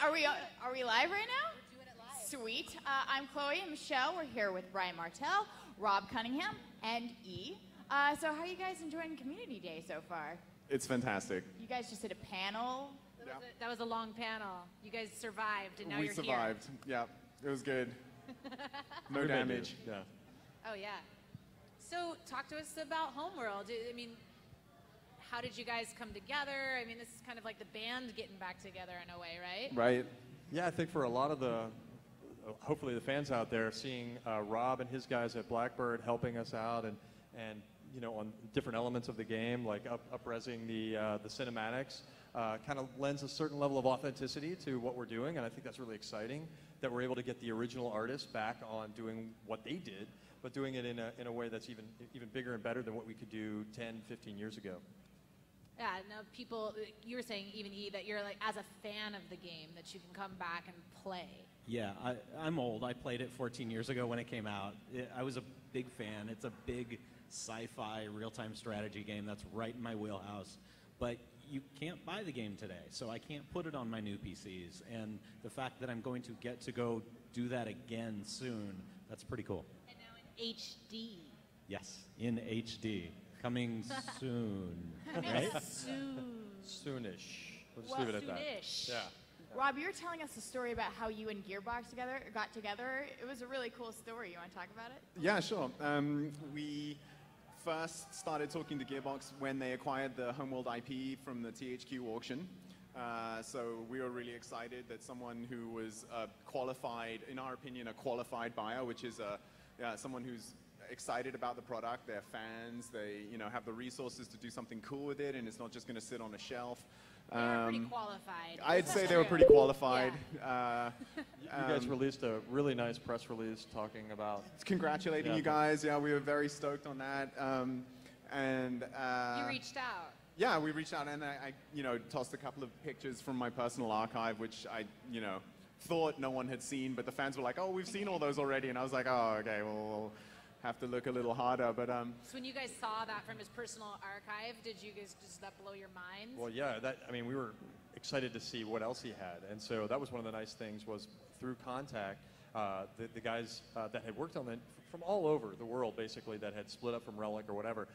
are we live right now? We're doing it live. Sweet. I'm Chloe and Michelle. We're here with Brian Martell, Rob Cunningham, and E. So how are you guys enjoying Community Day so far? It's fantastic. You guys just did a panel. That was a long panel. You guys survived, and now you're here. We survived. Yeah, it was good. No damage. Yeah. Oh yeah. So talk to us about Homeworld. I mean, how did you guys come together? I mean, this is kind of like the band getting back together in a way, right? Right. Yeah, I think for a lot of the, hopefully the fans out there, seeing Rob and his guys at Blackbird helping us out and you know, on different elements of the game, like up-resing the cinematics, kind of lends a certain level of authenticity to what we're doing, and I think that's really exciting that we're able to get the original artists back on doing what they did, but doing it in a way that's even bigger and better than what we could do 10, 15 years ago. Yeah, no, people, you were saying, even E, that you're like, as a fan of the game, that you can come back and play. Yeah, I'm old. I played it 14 years ago when it came out. I was a big fan. It's a big sci-fi real-time strategy game that's right in my wheelhouse. But you can't buy the game today, so I can't put it on my new PCs. And the fact that I'm going to get to go do that again soon, that's pretty cool. And now in HD. Yes, in HD. Coming soon. Coming right? soon. Soonish. We'll just leave it at that. Soonish. Yeah. Rob, you were telling us a story about how you and Gearbox got together. It was a really cool story. You want to talk about it? Yeah, sure. We first started talking to Gearbox when they acquired the Homeworld IP from the THQ auction. So we were really excited that someone who was qualified, in our opinion, a qualified buyer, which is someone who's excited about the product, they're fans, they have the resources to do something cool with it, and it's not just going to sit on a shelf. They were pretty qualified. I'd say they were pretty qualified. Yeah. You guys released a really nice press release talking about... Congratulating you guys. Yeah, we were very stoked on that. You reached out. Yeah, we reached out, and I tossed a couple of pictures from my personal archive, which I thought no one had seen, but the fans were like, oh, we've seen all those already. And I was like, oh, okay, well, we'll have to look a little harder. But So when you guys saw that from his personal archive, did you guys just that blow your minds? Well, yeah, we were excited to see what else he had. And so that was one of the nice things was through contact, the guys that had worked on it from all over the world, basically, that had split up from Relic or whatever,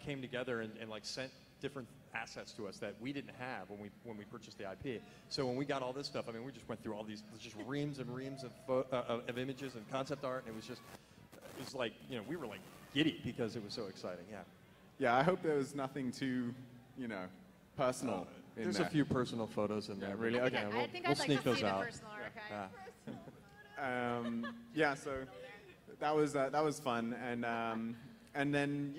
came together and like sent different assets to us that we didn't have when we purchased the IP. So when we got all this stuff, we just went through all these just reams and reams of images and concept art, and it was like, we were like giddy because it was so exciting. Yeah. Yeah, I hope there was nothing too, personal. There's a few personal photos in there. Really? Okay. I think we'll I'd sneak like to those see out. the personal archive. Yeah, so that was fun, and then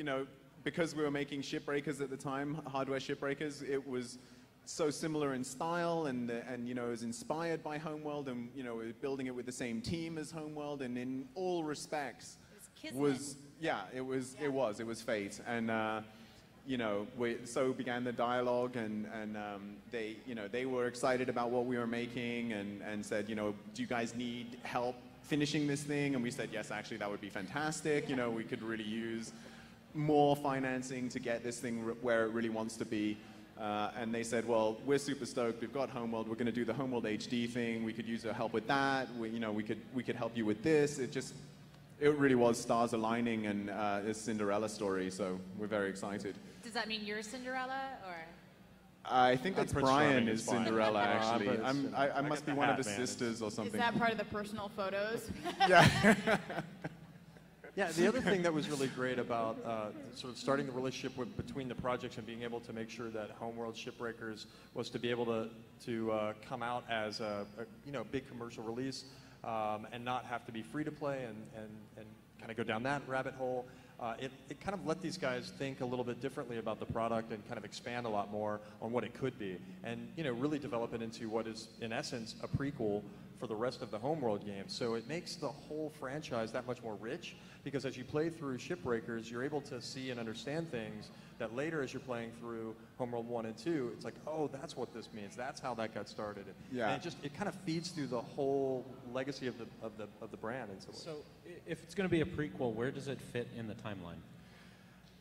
because we were making Shipbreakers at the time, hardware Shipbreakers, it was so similar in style, and it was inspired by Homeworld, and we were building it with the same team as Homeworld, and in all respects it was fate, and so began the dialogue, and they were excited about what we were making, and said, do you guys need help finishing this thing? And we said, yes, actually that would be fantastic. We could really use more financing to get this thing where it really wants to be. And they said, well, we're super stoked. We've got Homeworld. We're going to do the Homeworld HD thing. We could use your help with that. We could help you with this. It really was stars aligning, and it's Cinderella story. So we're very excited. Does that mean you're Cinderella, or? I think that's Brian is fine. Cinderella, actually. I must be one of his man. sisters or something. Is that part of the personal photos? Yeah. Yeah, the other thing that was really great about sort of starting the relationship between the projects and being able to make sure that Homeworld Shipbreakers was to be able to come out as a big commercial release and not have to be free to play and kind of go down that rabbit hole. It kind of let these guys think a little bit differently about the product and kind of expand a lot more on what it could be, and really develop it into what is in essence a prequel for the rest of the Homeworld games. So it makes the whole franchise that much more rich, because as you play through Shipbreakers, you're able to see and understand things that later, as you're playing through Homeworld 1 and 2, it's like, oh, that's what this means. That's how that got started. Yeah. And it kind of feeds through the whole legacy of the brand. And so if it's going to be a prequel, where does it fit in the timeline?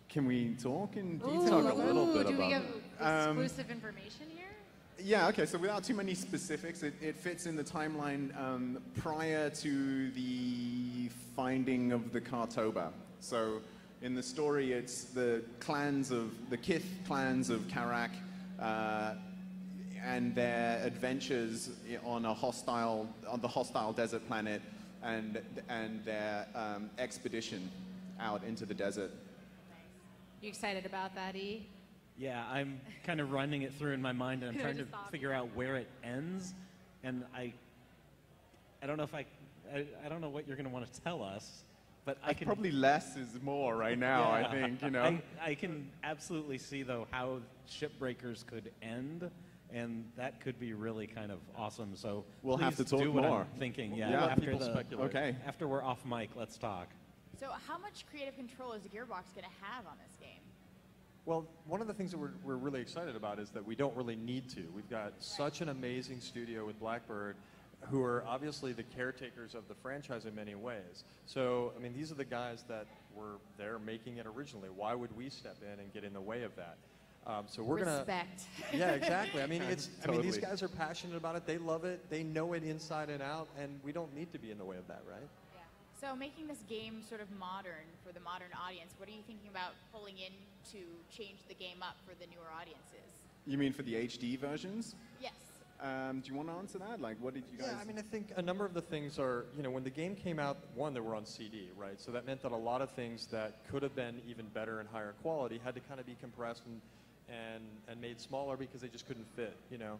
Can we talk in detail? Talk a little bit do about we have it. exclusive information here? Yeah, okay, so without too many specifics, it fits in the timeline prior to the finding of the Kartoba. So in the story, it's the Kith clans of Karak and their adventures on the hostile desert planet and their expedition out into the desert. You excited about that, E? Yeah, I'm kind of running it through in my mind, and I'm trying to figure out where it ends. And I don't know if I don't know what you're going to want to tell us, but I can probably less is more right now. Yeah. I think, you know. I can absolutely see though how Shipbreakers could end, and that could be really kind of awesome. So we'll have to talk do what more. I'm thinking, We'll let people speculate. Okay. After we're off mic, let's talk. So how much creative control is Gearbox going to have on this game? Well, one of the things that we're really excited about is that we don't really need to. We've got such an amazing studio with Blackbird, who are obviously the caretakers of the franchise in many ways. So, I mean, these are the guys that were there making it originally. Why would we step in and get in the way of that? So we're Respect. Yeah, exactly. I mean, I mean, these Totally. guys are passionate about it. They love it. They know it inside and out, and we don't need to be in the way of that, right? So making this game sort of modern for the modern audience, what are you thinking about pulling in to change the game up for the newer audiences? You mean for the HD versions? Yes. Do you want to answer that? Like, what did you guys... Yeah, I mean, I think a number of the things are, you know, when the game came out, one, they were on CD, right? So that meant that a lot of things that could have been even better and higher quality had to kind of be compressed and made smaller because they just couldn't fit, you know?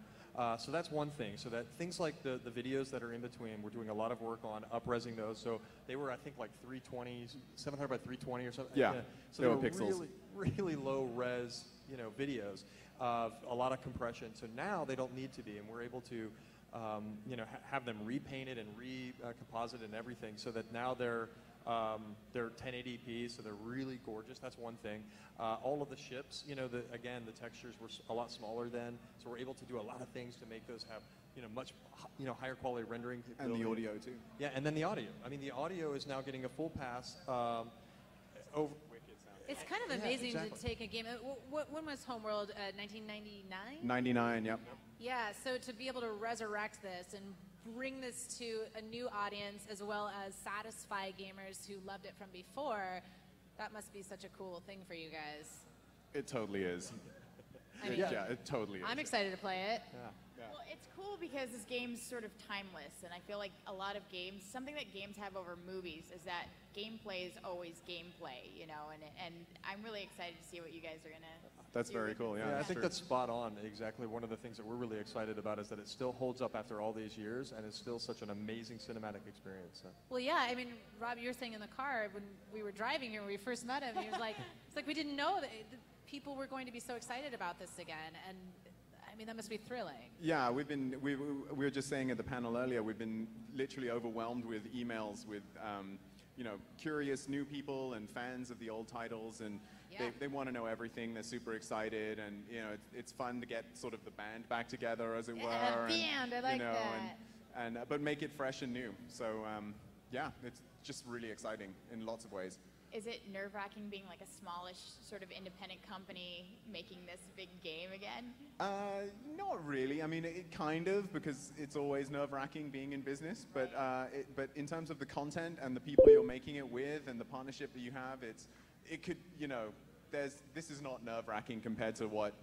So that's one thing. So that things like the videos that are in between, we're doing a lot of work on up-resing those. So they were, I think, like 320, 700 by 320 or something. Yeah, So they they were were pixels. really low-res, you know, videos of a lot of compression. So now they don't need to be, and we're able to, you know, have them repainted and composited and everything, so that now they're 1080p, so they're really gorgeous. That's one thing. All of the ships, you know, again, the textures were a lot smaller then, so we're able to do a lot of things to make those have, you know, much, you know, higher quality rendering capability. And the audio, too. Yeah, and then the audio. I mean, the audio is now getting a full pass over. It's kind of amazing to take a game. When was Homeworld? 1999? 99, yep. Yeah, so to be able to resurrect this and bring this to a new audience as well as satisfy gamers who loved it from before, that must be such a cool thing for you guys. It totally is. I mean, Yeah, it totally is. I'm excited to play it. Yeah. Well, it's cool because this game's sort of timeless, and I feel like a lot of games, something that games have over movies is that gameplay is always gameplay, you know, and I'm really excited to see what you guys are gonna That's do very with cool, this. yeah. Yeah, I that's think true. that's spot on. Exactly. One of the things that we're really excited about is that it still holds up after all these years, and it's still such an amazing cinematic experience. So. Well, yeah, I mean, Rob, you were saying in the car when we were driving here, when we first met him, he was like, it's like we didn't know that people were going to be so excited about this again, and I mean, that must be thrilling. Yeah, we were just saying at the panel earlier, we've been literally overwhelmed with emails with, you know, curious new people and fans of the old titles, and Yeah. they want to know everything. They're super excited, and you know, it's fun to get sort of the band back together, as it were. Yeah, and, band, I like you know, that. And but make it fresh and new. So yeah, it's just really exciting in lots of ways. Is it nerve-wracking being like a smallish sort of independent company making this big game again? Not really. I mean, it kind of, because it's always nerve-wracking being in business. But but in terms of the content and the people you're making it with and the partnership that you have, it could, you know, this is not nerve-wracking compared to what,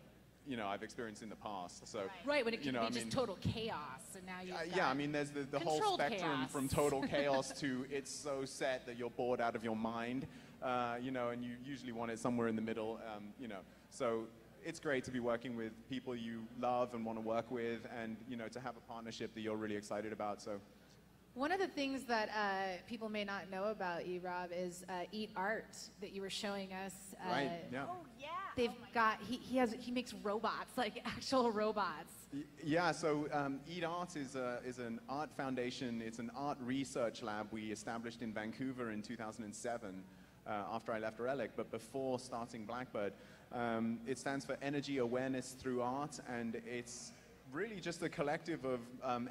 you know, I've experienced in the past. So Right, when it you can know, be I just mean, total chaos, and now you've yeah, I mean, there's the whole controlled spectrum chaos. from total chaos to it's so set that you're bored out of your mind, you know, and you usually want it somewhere in the middle, you know. So it's great to be working with people you love and want to work with, and, you know, to have a partnership that you're really excited about. So One of the things that people may not know about Rob is Eat Art that you were showing us. right, yeah. Oh yeah. They've got he makes robots, like actual robots. Yeah, so Eat Art is an art foundation. It's an art research lab we established in Vancouver in 2007 after I left Relic, but before starting Blackbird. It stands for Energy Awareness Through Art, and it's really just a collective of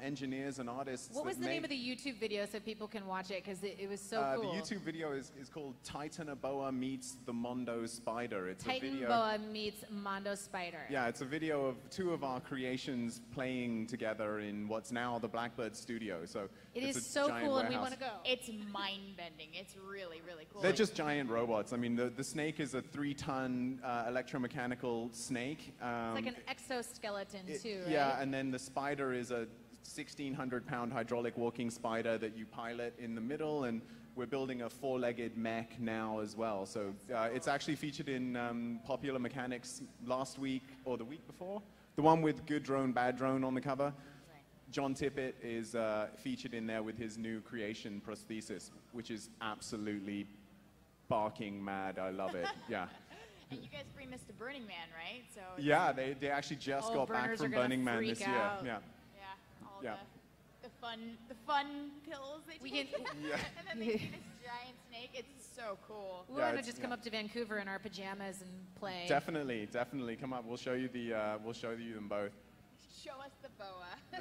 engineers and artists. What was the name of the YouTube video so people can watch it? Because it was so cool. The YouTube video is called Titanoboa meets the Mondo Spider. It's a video. Titanoboa meets Mondo Spider. Yeah, it's a video of two of our creations playing together in what's now the Blackbird Studio. So It it's is a so giant cool, and we warehouse. want to go. It's mind-bending. It's really, really cool. They're just giant robots. I mean, the snake is a 3-ton electromechanical snake. It's like an exoskeleton too, right? Yeah, and then the spider is a 1,600-pound hydraulic walking spider that you pilot in the middle, and we're building a 4-legged mech now as well. So it's actually featured in Popular Mechanics last week or the week before. The one with Good Drone, Bad Drone on the cover. John Tippett is featured in there with his new creation, Prosthesis, which is absolutely barking mad. I love it. Yeah. And you guys free Mr. Burning Man, right? So Yeah, they actually just got back burners are from gonna Burning Man freak this year. out. Yeah. yeah, all Yeah. the fun pills they We take. can- Yeah. And then they see this giant snake. It's so cool. We Yeah, want to it's- just come up to Vancouver in our pajamas and play. Definitely, definitely. Come up. We'll show you them both. Show us the boa. Yeah.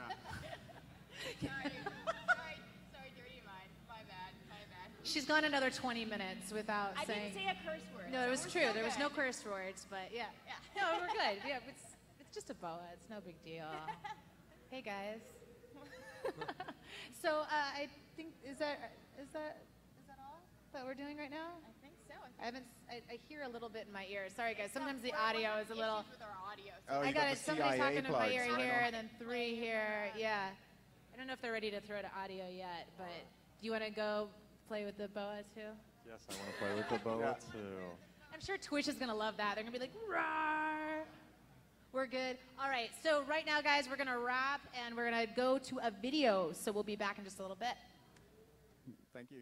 sorry, dirty mind. My bad. She's gone another 20 minutes without I saying. didn't say a curse word. No, it so was we're true. still There was no good. curse words, but yeah. Yeah. No, we're good. Yeah, it's just a boa. It's no big deal. Hey guys. So I think is that all that we're doing right now? I think so. I hear a little bit in my ear. Sorry guys. Sometimes the We're audio having is a little. issues with our audio. Oh, I you got got it. the Somebody CIA talking in my plugs ear right here, on. and then 3 here. Yeah. I don't know if they're ready to throw to audio yet, but do you want to go play with the boa too? Yes, I want to play with the boa Yeah. too. I'm sure Twitch is going to love that. They're going to be like, "Rawr." We're good. All right. So right now, guys, we're going to wrap, and we're going to go to a video. So we'll be back in just a little bit. Thank you.